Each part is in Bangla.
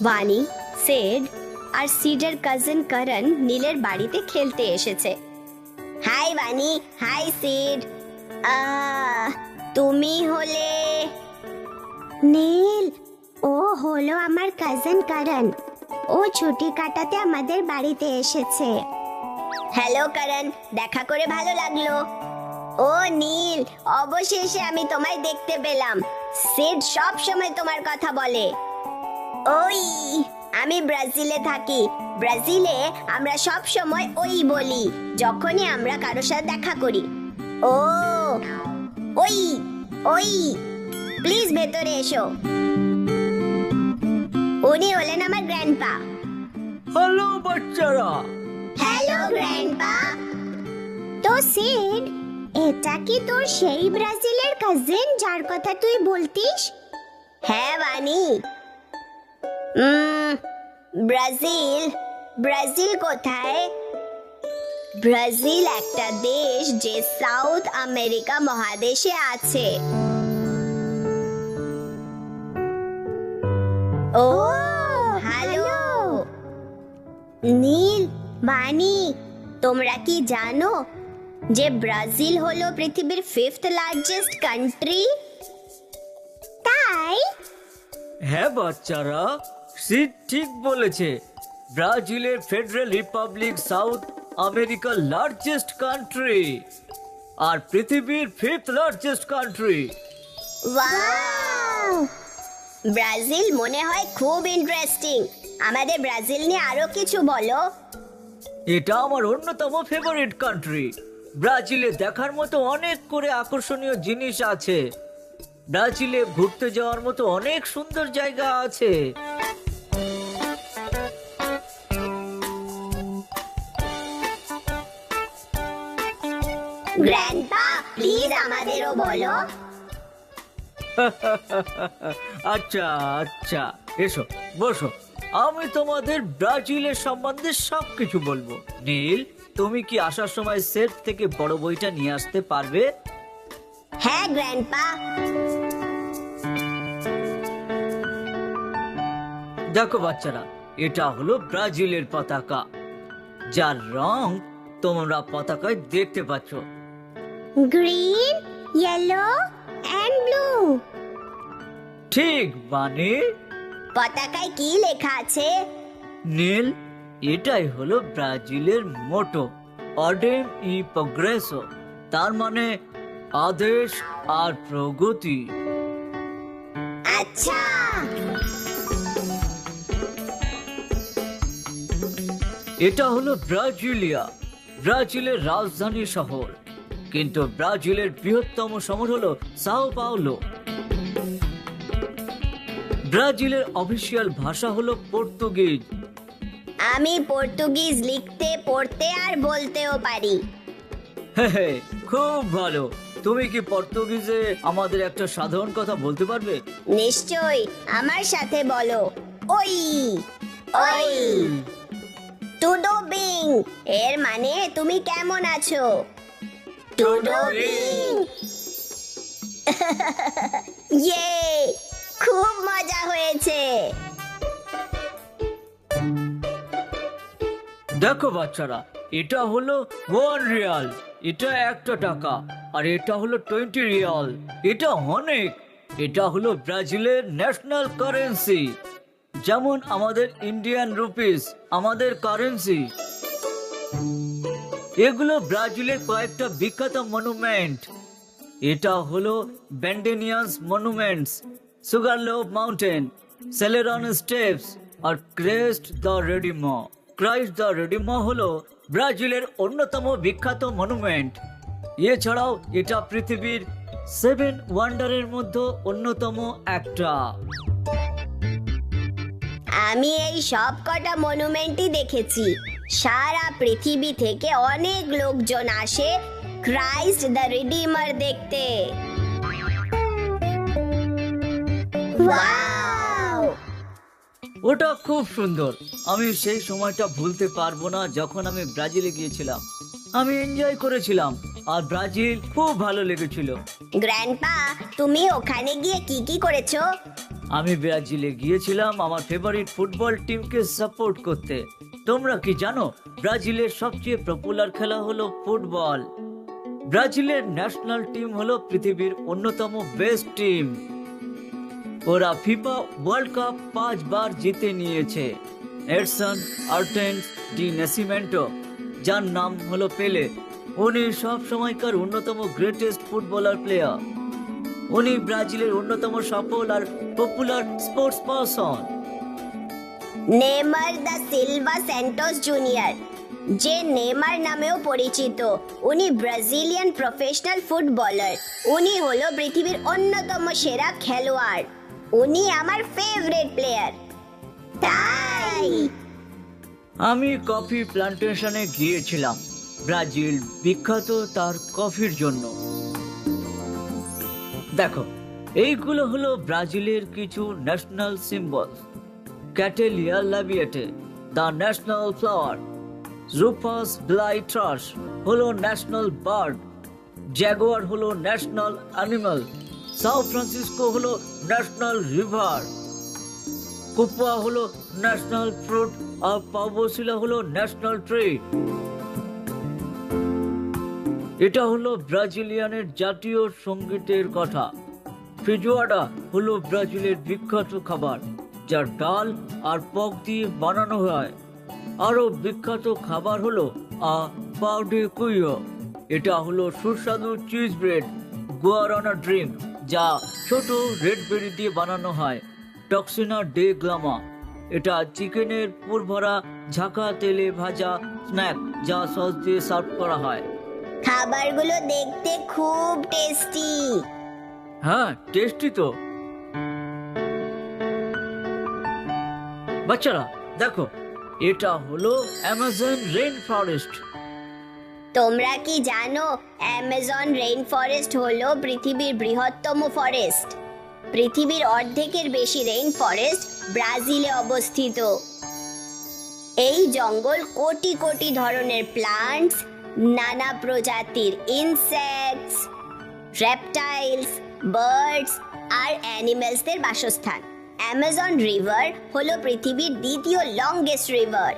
বানি, সেড আর সিডের কাজিন করণ নীলের বাড়িতে খেলতে এসেছে। হাই বানি, হাই সিড। তুমি হলে? নীল, ও হলো আমার কাজিন করণ। ও ছুটি কাটাতে আমাদের বাড়িতে এসেছে। হ্যালো করণ, দেখা করে ভালো লাগলো। ও নীল, অবশেষে আমি তোমায় দেখতে পেলাম। সিড সব সময় তোমার কথা বলে। ওই, আমি ব্রাজিলে থাকি। ব্রাজিলে আমরা সব সময় ওই বলি যখনই আমরা কারোর সাথে দেখা করি। ও, ওই ওই, প্লিজ ভেতরে এসো। উনি হলেন আমার গ্র্যান্ডপা। হ্যালো বাচ্চারা। Hello grandpa. তো সিড, এটা কি তোর সেই ব্রাজিলের কাজিন যার কথা তুই বলতিস? হ্যাঁ বানি। ব্রাজিল? ব্রাজিল কোথায়? ব্রাজিল একটা দেশ যে সাউথ আমেরিকা মহাদেশে আছে। ও হ্যালো নীল, বানি, তোমরা কি জানো যে ব্রাজিল হলো পৃথিবীর 5th লার্জেস্ট কান্ট্রি? তাই? হ্যাঁ বাচ্চারা, সিড ঠিক বলেছে। ব্রাজিলের ফেডারেল রিপাবলিক সাউথ আমেরিকার লার্জেস্ট কান্ট্রি আর পৃথিবীর 5th largest country. Wow! Brazil মনে হয় খুব ইন্টারেস্টিং। আমাদের ব্রাজিল নিয়ে আরো কিছু বলো। এটা আমার অন্যতম ফেভারিট কান্ট্রি। ব্রাজিলে দেখার মতো অনেক করে আকর্ষণীয় জিনিস আছে। ব্রাজিলে ঘুরতে যাওয়ার মতো অনেক সুন্দর জায়গা আছে। গ্র্যান্ডপা, প্লিজ আমাদেরও বলো। আচ্ছা আচ্ছা, এসো বসো, আমি তোমাদের ব্রাজিলের সম্বন্ধে সবকিছু বলবো। নীল, তুমি কি আসার সময় সেট থেকে বড় বইটা নিয়ে আসতে পারবে? হ্যাঁ গ্র্যান্ডপা। দেখো বাচ্চারা, এটা হলো ব্রাজিলের পতাকা, যার রং তোমরা পতাকায় দেখতে পাচ্ছ। Green, yellow and blue. ঠিক বানি। পতাকায় কি লেখা আছে? নীল, এটাই হলো ব্রাজিলের মোটো, অর্ডেম ই প্রোগ্রেসো, তার মানে আদেশ আর প্রগতি। আচ্ছা। এটা হলো ব্রাজিলিয়া, ব্রাজিলের রাজধানী শহর। কিন্তু ব্রাজিলের বৃহত্তম শহর হলো সাও পাওলো। ব্রাজিলের অফিসিয়াল ভাষা হলো পর্তুগিজ। আমি পর্তুগিজ লিখতে, পড়তে আর বলতেও পারি। হে, খুব ভালো। তুমি কি পর্তুগিজে আমাদের একটা সাধারণ কথা বলতে পারবে? নিশ্চয়ই, আমার সাথে বলো। ওই ওই, টুডো বিং, এর মানে তুমি কেমন আছো? টুডো বিং। ইয়ে, খুব মজা হয়েছে। দেখো বাচ্চারা, এটা হলো 1 রিয়াল, এটা 1 টাকা, আর এটা হলো 20 রিয়াল। এটা অনেক। এটা হলো ব্রাজিলের ন্যাশনাল কারেন্সি, যেমন আমাদের ইন্ডিয়ান রুপিস আমাদের কারেন্সি। এগুলো ব্রাজিলের কয়েকটা বিখ্যাত মনুমেন্ট। এটা হলো ব্যান্ডেনিয়াস monuments, Sugarloaf mountain, Selaron steps আর Christ the Redeemer. Christ the Redeemer হলো ব্রাজিলের অন্যতম বিখ্যাত মনুমেন্ট। এছাড়াও এটা পৃথিবীর 7 ওয়ান্ডারের মধ্যে অন্যতম একটা। আমি এই সব কটা মনুমেন্টই দেখেছি। সারা পৃথিবী থেকে অনেক লোকজন আসে ক্রাইস্ট দ্য রিডিমার দেখতে। ওয়াও! ওটা খুব সুন্দর। আমি সেই সময়টা ভুলতে পারবো না যখন আমি ব্রাজিলে গিয়েছিলাম। আমি এনজয় করেছিলাম আর ব্রাজিল খুব ভালো লেগেছিল। গ্র্যান্ডপা, তুমি ওখানে গিয়ে কি কি করেছো? আমি ব্রাজিলে গিয়েছিলাম আমার ফেভারিট ফুটবল টিমকে সাপোর্ট করতে। তোমরা কি জানো ব্রাজিলের সবচেয়ে পপুলার খেলা হলো ফুটবল? ব্রাজিলের ন্যাশনাল টিম হলো পৃথিবীর অন্যতম বেস্ট টিম। ওরা ফিফা ওয়ার্ল্ড কাপ 5 বার জিতে নিয়েছে। এডসন আর্টেন্স ডি নেসিমেন্টো, যার নাম হলো পেলে, উনি সব সময়কার অন্যতম গ্রেটেস্ট ফুটবলার প্লেয়ার। উনি ব্রাজিলের অন্যতম সফল আর popular sports person. Neymar da Silva Santos junior, যে নেইমার নামেও পরিচিত, উনি ব্রাজিলিয়ান প্রফেশনাল ফুটবলার। উনি হলো পৃথিবীর অন্যতম সেরা খেলোয়াড়। উনি আমার ফেভারিট প্লেয়ার। তাই আমি কফি প্ল্যান্টেশনে গিয়েছিলাম। ব্রাজিল বিখ্যাত তার কফির জন্য। দেখো, এইগুলো হলো ব্রাজিলের কিছু national symbol. Cattleya labiata, the national flower. রুপাস ব্লাইট্রাস হলো ন্যাশনাল বার্ড। জ্যাগুয়ার হলো ন্যাশনাল অ্যানিমাল। সাও ফ্রান্সিসকো হলো ন্যাশনাল রিভার। কুপা হলো ন্যাশনাল ফ্রুট আর পাউবোসিলা হলো ন্যাশনাল ট্রি। এটা হলো ব্রাজিলিয়ানের জাতীয় সঙ্গীতের কথা। ফিজোয়াডা হলো ব্রাজিলের বিখ্যাত খাবার, যা ডাল আর পক দিয়ে বানানো হয়। আরো বিখ্যাত খাবার হলো পাউডে কুইয়ো। এটা হলো সুস্বাদু চিজ ব্রেড। গুয়ারানা ড্রিঙ্ক, যা ছোট রেড বেরি দিয়ে বানানো হয়। টক্সিনা ডে গ্লামা, এটা চিকেনের পুরভরা ঝাঁকা তেলে ভাজা স্ন্যাক, যা সস দিয়ে সার্ভ করা হয়। খাবারগুলো দেখতে খুব টেস্টি। হ্যাঁ, টেস্টি তো। বাচ্চারা দেখো, এটা হলো অ্যামাজন রেইন ফরেস্ট। তোমরা কি জানো অ্যামাজন রেইন ফরেস্ট হলো পৃথিবীর বৃহত্তম ফরেস্ট? পৃথিবীর অর্ধেকের বেশি রেইন ফরেস্ট ব্রাজিলে অবস্থিত। এই জঙ্গল কোটি কোটি ধরনের প্লান্টস, নানা প্রজাতির ইনসেক্টস, রেপটাইলস, বার্ডস আর অ্যানিমেলসদের বাসস্থান। অ্যামাজন রিভার হলো পৃথিবীর দ্বিতীয় লংগেস্ট রিভার।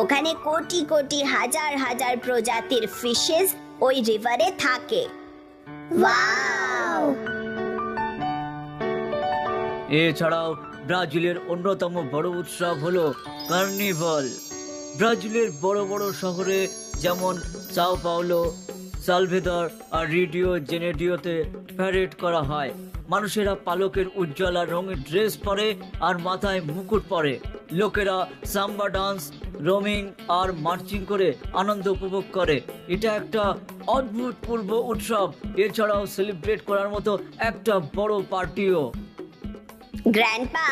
ওখানে কোটি কোটি হাজার হাজার প্রজাতির ফিশেস ওই রিভারে থাকে। ওয়াও! এছাড়াও ব্রাজিলের অন্যতম বড় উৎসব হলো কার্নিভাল। ব্রাজিলের বড় বড় শহরে যেমন সাও পাওলো, সালভেদর আর রিও জেনেরিওতে প্যারেড করা হয়। মানুষেরা পালকের উজ্জ্বল আর রঙের ড্রেস পরে আর মাথায় মুকুট পরে। লোকেরা সাম্বা ডান্স, রোমিং আর মার্চিং করে আনন্দ উপভোগ করে। এটা একটা অদ্ভুতপূর্ব উৎসব। এছাড়াও সেলিব্রেট করার মতো একটা বড় পার্টিও। গ্র্যান্ডপা,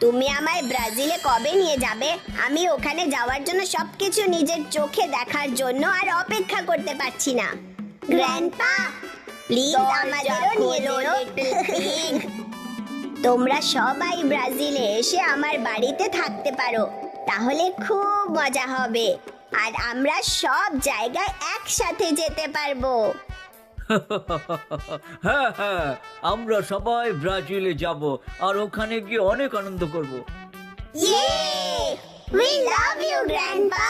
তুমি আমায় ব্রাজিলে কবে নিয়ে যাবে? আমি ওখানে যাওয়ার জন্য সবকিছু নিজের চোখে দেখার জন্য আর অপেক্ষা করতে পারছি না। গ্র্যান্ডপা, প্লিজ আমাদেরও নিয়ে যেও। তোমরা সবাই ব্রাজিলে এসে আমার বাড়িতে থাকতে পারো, তাহলে খুব মজা হবে আর আমরা সব জায়গায় একসাথে যেতে পারবো। হ্যাঁ হ্যাঁ, আমরা সবাই ব্রাজিলে যাব আর ওখানে গিয়ে অনেক আনন্দ করব। Yay! We love you, Grandpa!